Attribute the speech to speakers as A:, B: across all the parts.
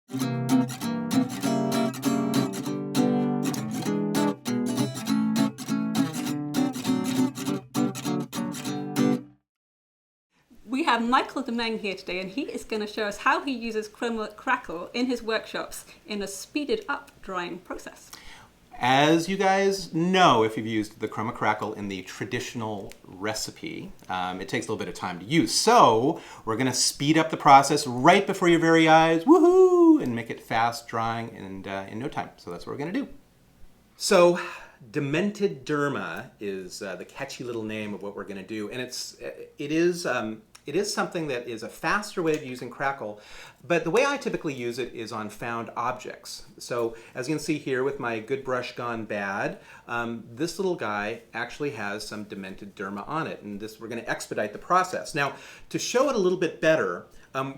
A: We have Michael DeMeng here today, and he is going to show us how he uses Kroma Crackle in his workshops in a speeded up drying process.
B: As you guys know, if you've used the Kroma Crackle in the traditional recipe, it takes a little bit of time to use. So we're going to speed up the process right before your very eyes, woohoo, and make it fast drying and in no time. So that's what we're going to do. So Demented Derma is the catchy little name of what we're going to do, and it is something that is a faster way of using Crackle, but the way I typically use it is on found objects. So as you can see here with my good brush gone bad, this little guy actually has some Demented Derma on it, and we're going to expedite the process. Now, to show it a little bit better,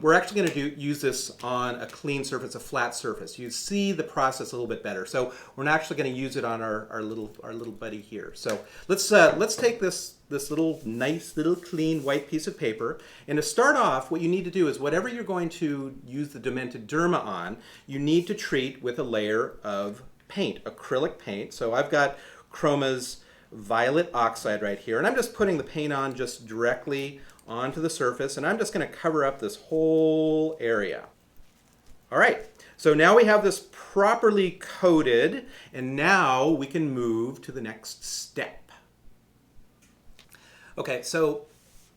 B: we're actually going to use this on a clean surface, a flat surface. You see the process a little bit better. So we're not actually going to use it on our little buddy here. So let's take this little nice little clean white piece of paper, and to start off, what you need to do is whatever you're going to use the Demented Derma on, you need to treat with a layer of paint, acrylic paint. So I've got Kroma's Violet Oxide right here, and I'm just putting the paint on just directly onto the surface, and I'm just going to cover up this whole area. All right, so now we have this properly coated, and now we can move to the next step. Okay, so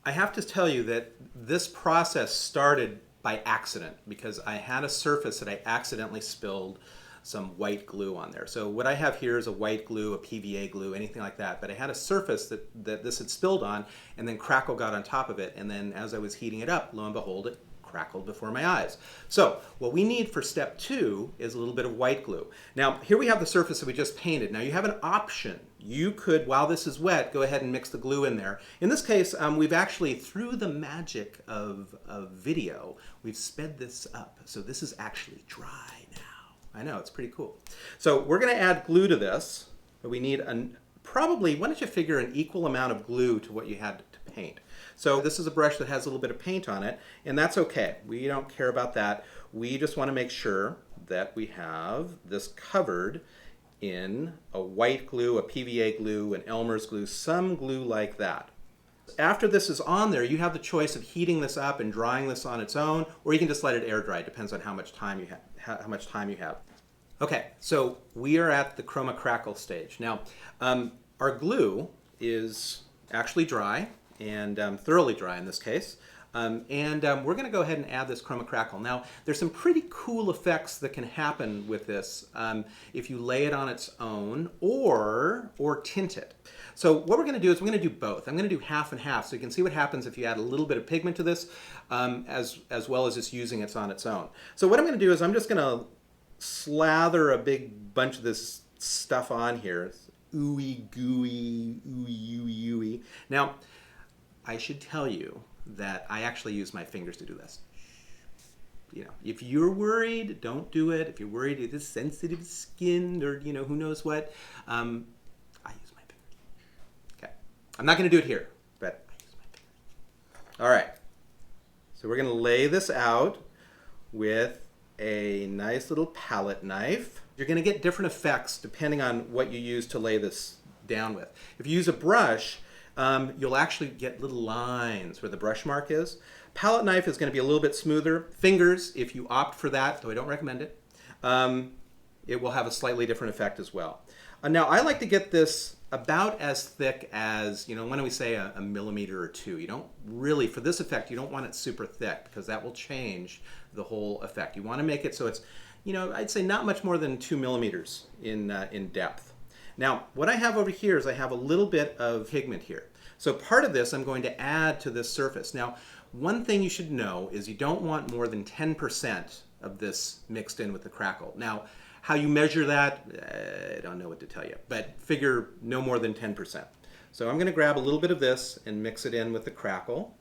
B: I have to tell you that this process started by accident because I had a surface that I accidentally spilled some white glue on there. So what I have here is a white glue, a PVA glue, anything like that. But I had a surface that this had spilled on, and then Crackle got on top of it. And then as I was heating it up, lo and behold, it crackled before my eyes. So what we need for step 2 is a little bit of white glue. Now here we have the surface that we just painted. Now you have an option. You could, while this is wet, go ahead and mix the glue in there. In this case, we've actually, through the magic of video, we've sped this up. So this is actually dry now. I know, it's pretty cool. So we're going to add glue to this. But we need probably, why don't you figure an equal amount of glue to what you had to paint. So this is a brush that has a little bit of paint on it, and that's okay. We don't care about that. We just want to make sure that we have this covered in a white glue, a PVA glue, an Elmer's glue, some glue like that. After this is on there, you have the choice of heating this up and drying this on its own, or you can just let it air dry. It depends on how much time you have. Okay, so we are at the Kroma Crackle stage. Now, our glue is actually dry, and thoroughly dry in this case. We're going to go ahead and add this Kroma Crackle. Now, there's some pretty cool effects that can happen with this if you lay it on its own or tint it. So what we're going to do is we're going to do both. I'm going to do half and half, so you can see what happens if you add a little bit of pigment to this, as well as just using it on its own. So what I'm going to do is I'm just going to slather a big bunch of this stuff on here. It's ooey gooey, ooey ooey ooey. Now, I should tell you that I actually use my fingers to do this. You know, if you're worried, don't do it. If you're worried it is sensitive skin or who knows what, I use my fingers. Okay, I'm not going to do it here, but I use my fingers. All right, so we're going to lay this out with a nice little palette knife. You're going to get different effects depending on what you use to lay this down with. If you use a brush, you'll actually get little lines where the brush mark is. Palette knife is going to be a little bit smoother. Fingers, if you opt for that, though I don't recommend it, it will have a slightly different effect as well. Now, I like to get this about as thick as, when we say a millimeter or 2. You don't really, for this effect, you don't want it super thick because that will change the whole effect. You want to make it so it's, I'd say not much more than 2 millimeters in depth. Now, what I have over here is I have a little bit of pigment here. So part of this I'm going to add to this surface. Now, one thing you should know is you don't want more than 10% of this mixed in with the Crackle. Now, how you measure that, I don't know what to tell you, but figure no more than 10%. So I'm going to grab a little bit of this and mix it in with the Crackle.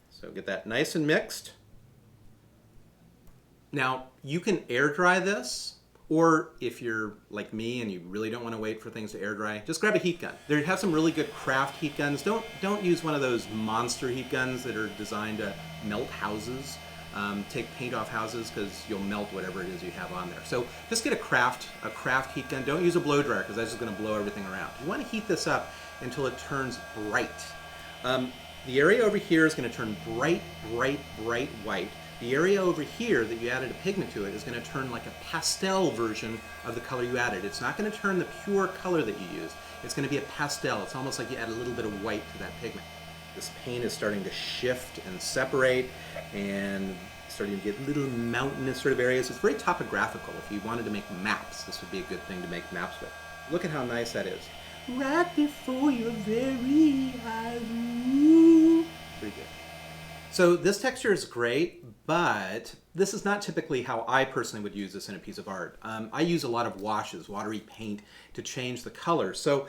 B: So get that nice and mixed. Now, you can air dry this, or if you're like me and you really don't want to wait for things to air dry, just grab a heat gun. They have some really good craft heat guns. Don't use one of those monster heat guns that are designed to melt houses. take paint off houses because you'll melt whatever it is you have on there. So just get a craft heat gun. Don't use a blow dryer because that's just going to blow everything around. You want to heat this up until it turns bright. The area over here is going to turn bright, bright, bright white. The area over here that you added a pigment to it is going to turn like a pastel version of the color you added. It's not going to turn the pure color that you used. It's going to be a pastel. It's almost like you add a little bit of white to that pigment. This paint is starting to shift and separate and starting to get little mountainous sort of areas. It's very topographical. If you wanted to make maps, this would be a good thing to make maps with. Look at how nice that is. Right before your very eyes. Pretty good. So this texture is great, but this is not typically how I personally would use this in a piece of art. I use a lot of washes, watery paint, to change the color. So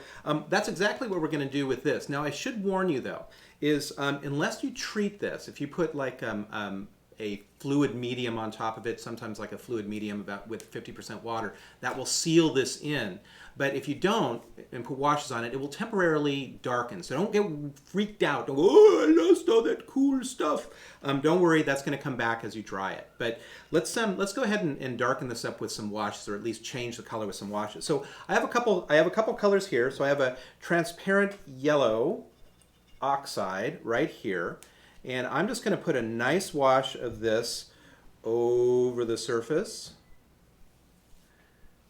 B: that's exactly what we're going to do with this. Now I should warn you though, is unless you treat this, if you put like a fluid medium on top of it, sometimes like a fluid medium with 50% water, that will seal this in. But if you don't and put washes on it, it will temporarily darken. So don't get freaked out. Don't go, oh, I lost all that cool stuff. Don't worry, that's going to come back as you dry it. But let's go ahead and darken this up with some washes, or at least change the color with some washes. So I have a couple colors here. So I have a transparent yellow oxide right here. And I'm just going to put a nice wash of this over the surface.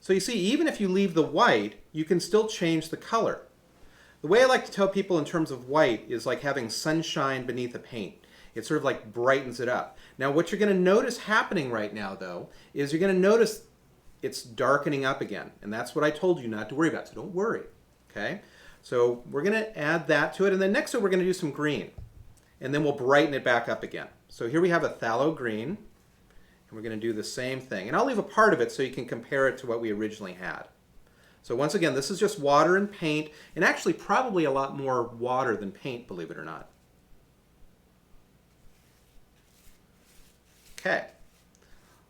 B: So you see, even if you leave the white, you can still change the color. The way I like to tell people in terms of white is like having sunshine beneath a paint. It sort of like brightens it up. Now what you're going to notice happening right now though, is you're going to notice it's darkening up again. And that's what I told you not to worry about, so don't worry. Okay? So we're going to add that to it, and then next we're going to do some green. And then we'll brighten it back up again. So here we have a phthalo green, and we're going to do the same thing. And I'll leave a part of it so you can compare it to what we originally had. So once again, this is just water and paint, and actually probably a lot more water than paint, believe it or not. Okay.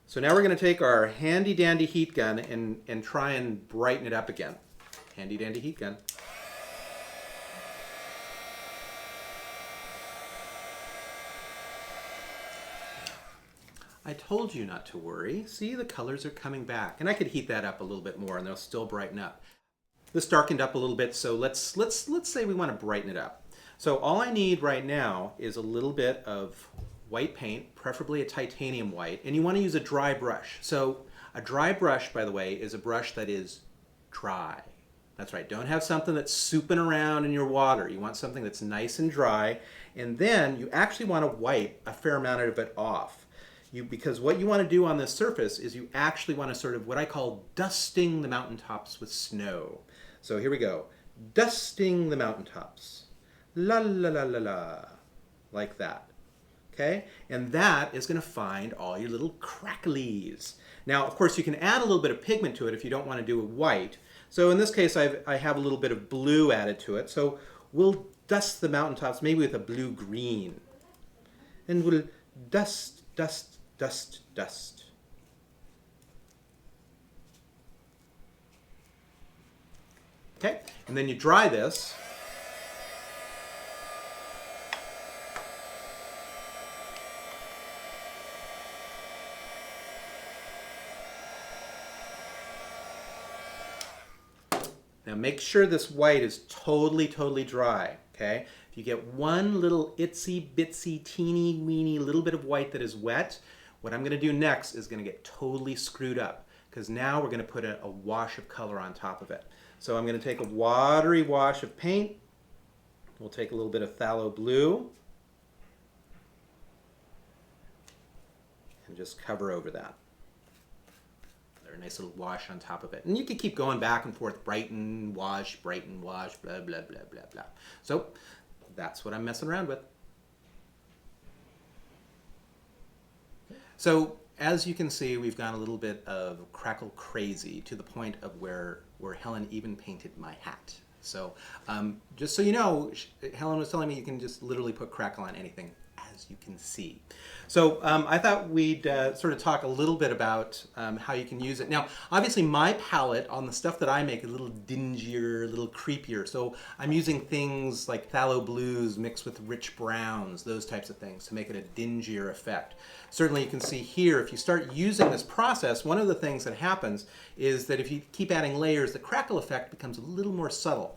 B: So now we're going to take our handy dandy heat gun and try and brighten it up again. Handy dandy heat gun. I told you not to worry. See, the colors are coming back. And I could heat that up a little bit more and they'll still brighten up. This darkened up a little bit, so let's say we want to brighten it up. So all I need right now is a little bit of white paint, preferably a titanium white, and you want to use a dry brush. So a dry brush, by the way, is a brush that is dry. That's right, don't have something that's souping around in your water. You want something that's nice and dry, and then you actually want to wipe a fair amount of it off. Because what you want to do on this surface is you actually want to sort of what I call dusting the mountaintops with snow. So here we go. Dusting the mountaintops. La la la la la. Like that. Okay? And that is going to find all your little cracklies. Now, of course, you can add a little bit of pigment to it if you don't want to do it white. So in this case, I have a little bit of blue added to it. So we'll dust the mountaintops maybe with a blue-green. And we'll dust, dust, dust, dust. Okay, and then you dry this. Now make sure this white is totally, totally dry, okay? If you get one little itsy bitsy teeny weeny little bit of white that is wet, what I'm going to do next is going to get totally screwed up, because now we're going to put a wash of color on top of it. So I'm going to take a watery wash of paint. We'll take a little bit of phthalo blue and just cover over that. A nice little wash on top of it. And you can keep going back and forth, brighten, wash, blah, blah, blah, blah, blah. So that's what I'm messing around with. So as you can see, we've gone a little bit of crackle crazy to the point of where Helen even painted my hat. So just so you know, Helen was telling me you can just literally put crackle on anything, as you can see. So I thought we'd sort of talk a little bit about how you can use it. Now, obviously my palette on the stuff that I make is a little dingier, a little creepier. So I'm using things like phthalo blues mixed with rich browns, those types of things to make it a dingier effect. certainly you can see here, if you start using this process, one of the things that happens is that if you keep adding layers, the crackle effect becomes a little more subtle.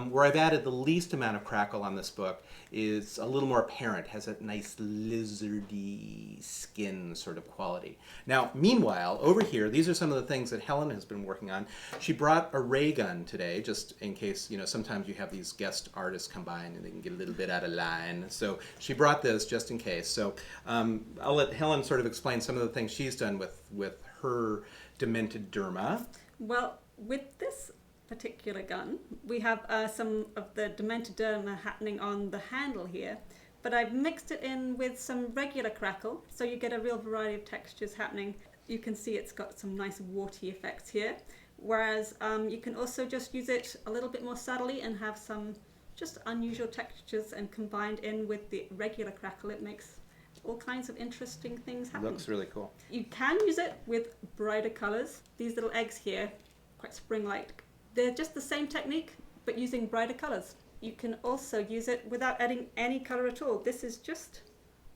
B: Where I've added the least amount of crackle on this book is a little more apparent, has a nice lizardy skin sort of quality. Now, meanwhile, over here, these are some of the things that Helen has been working on. She brought a ray gun today, just in case, sometimes you have these guest artists come by and they can get a little bit out of line. So she brought this just in case. So I'll let Helen sort of explain some of the things she's done with her Demented Derma.
A: Well, with this particular gun, we have some of the Demented Derma happening on the handle here, but I've mixed it in with some regular crackle, so you get a real variety of textures happening. You can see it's got some nice warty effects here, whereas you can also just use it a little bit more subtly and have some just unusual textures, and combined in with the regular crackle, it makes all kinds of interesting things happen.
B: Looks really cool.
A: You can use it with brighter colors. These little eggs here, quite spring-like. They're just the same technique, but using brighter colors. You can also use it without adding any color at all. This is just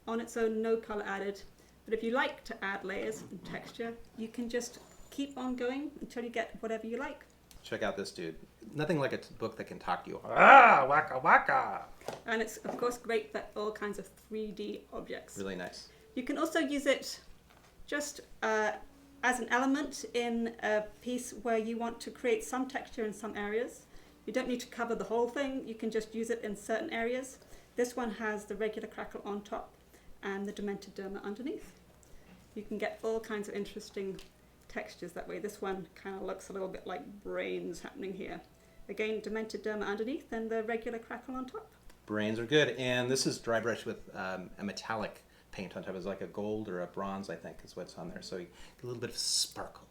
A: on its own, no color added. But if you like to add layers and texture, you can just keep on going until you get whatever you like.
B: Check out this dude. Nothing like a book that can talk to you.
C: Ah, waka waka.
A: And it's, of course, great for all kinds of 3D objects.
B: Really nice.
A: You can also use it just as an element in a piece where you want to create some texture in some areas. You don't need to cover the whole thing, you can just use it in certain areas. This one has the regular crackle on top and the Demented Derma underneath. You can get all kinds of interesting textures that way. This one kind of looks a little bit like brains happening here. Again, Demented Derma underneath and the regular crackle on top.
B: Brains are good, and this is dry brush with a metallic paint on top. It's like a gold or a bronze, I think, is what's on there. So you get a little bit of sparkle.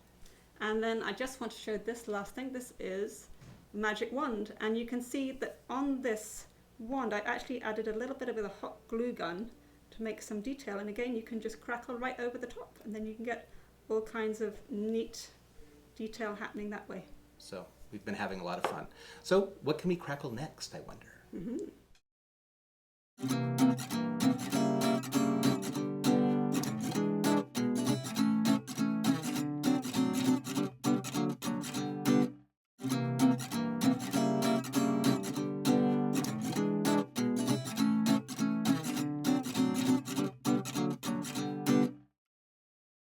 A: And then I just want to show this last thing. This is magic wand, and you can see that on this wand I actually added a little bit of a hot glue gun to make some detail, and again you can just crackle right over the top, and then you can get all kinds of neat detail happening that way.
B: So we've been having a lot of fun. So what can we crackle next, I wonder?
A: Mm-hmm.